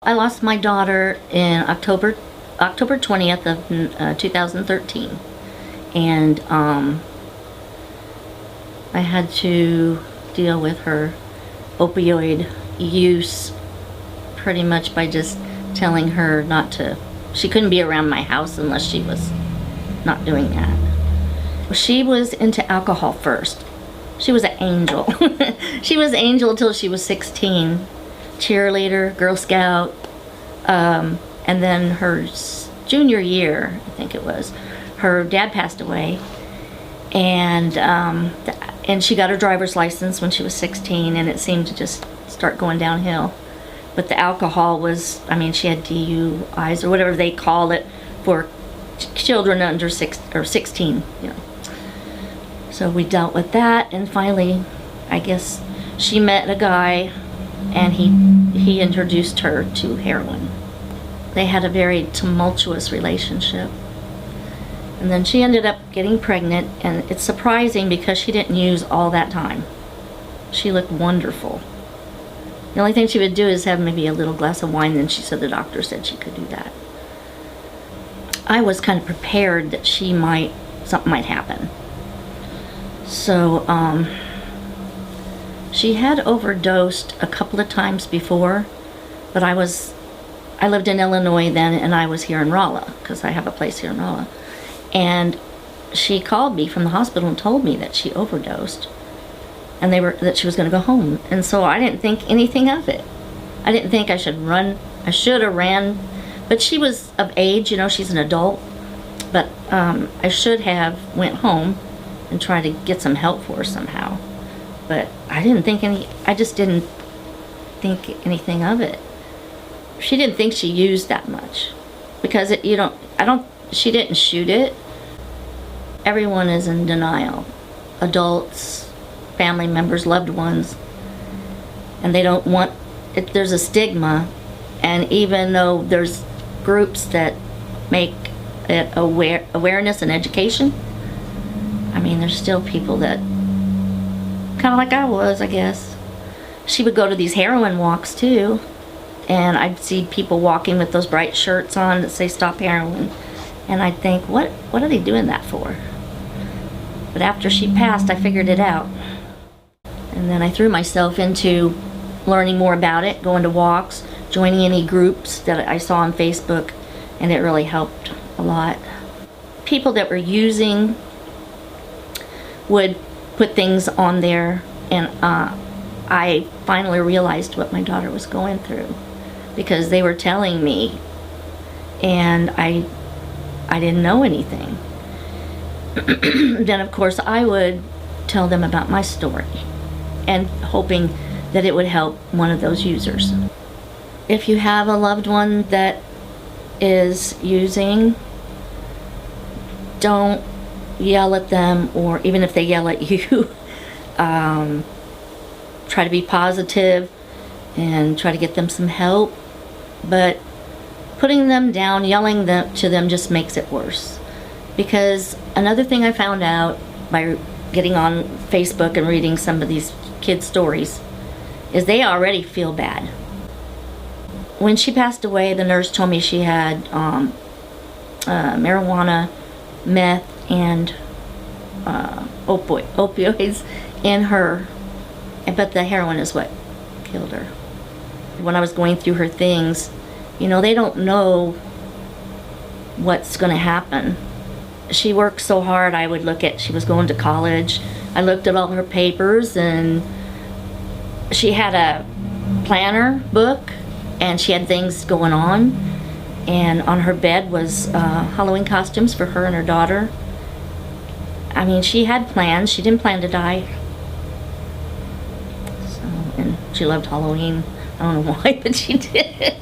I lost my daughter in October 20th of 2013, and I had to deal with her opioid use pretty much by just telling her not to. She couldn't be around my house unless she was not doing that. She was into alcohol first. She was an angel. She was an angel until she was 16. Cheerleader, Girl Scout, and then her junior year, I think it was, her dad passed away, and she got her driver's license when she was 16, and it seemed to just start going downhill. But the alcohol was, I mean, she had DUIs or whatever they call it for children under 16, you know. So we dealt with that, and finally, I guess she met a guy, and he introduced her to heroin. They had a very tumultuous relationship. And then she ended up getting pregnant, and it's surprising because she didn't use all that time. She looked wonderful. The only thing she would do is have maybe a little glass of wine, and she said the doctor said she could do that. I was kind of prepared that something might happen. So, she had overdosed a couple of times before, but I lived in Illinois then, and I was here in Rolla, because I have a place here in Rolla. And she called me from the hospital and told me that she overdosed, and that she was going to go home. And so I didn't think anything of it. I didn't think I should run. I should have ran, but she was of age, you know, she's an adult. But I should have went home and tried to get some help for her somehow. But I just didn't think anything of it. She didn't think she used that much, because she didn't shoot it. Everyone is in denial. Adults, family members, loved ones, and they don't want it. There's a stigma, and even though there's groups that make it awareness and education, I mean, there's still people that, kind of like I was, I guess. She would go to these heroin walks too, and I'd see people walking with those bright shirts on that say "Stop Heroin," and I'd think, what are they doing that for? But after she passed, I figured it out. And then I threw myself into learning more about it, going to walks, joining any groups that I saw on Facebook, and it really helped a lot. People that were using would put things on there, and I finally realized what my daughter was going through, because they were telling me, and I didn't know anything. Then of course I would tell them about my story, and hoping that it would help one of those users. If you have a loved one that is using, don't yell at them, or even if they yell at you, try to be positive and try to get them some help. But putting them down, yelling to them just makes it worse. Because another thing I found out by getting on Facebook and reading some of these kids' stories is they already feel bad. When she passed away, the nurse told me she had marijuana, meth, and opioids in her, but the heroin is what killed her. When I was going through her things, you know, they don't know what's going to happen. She worked so hard. I would look at, she was going to college. I looked at all her papers, and she had a planner book, and she had things going on, and on her bed was Halloween costumes for her and her daughter. I mean, she had plans. She didn't plan to die. So, and she loved Halloween. I don't know why, but she did.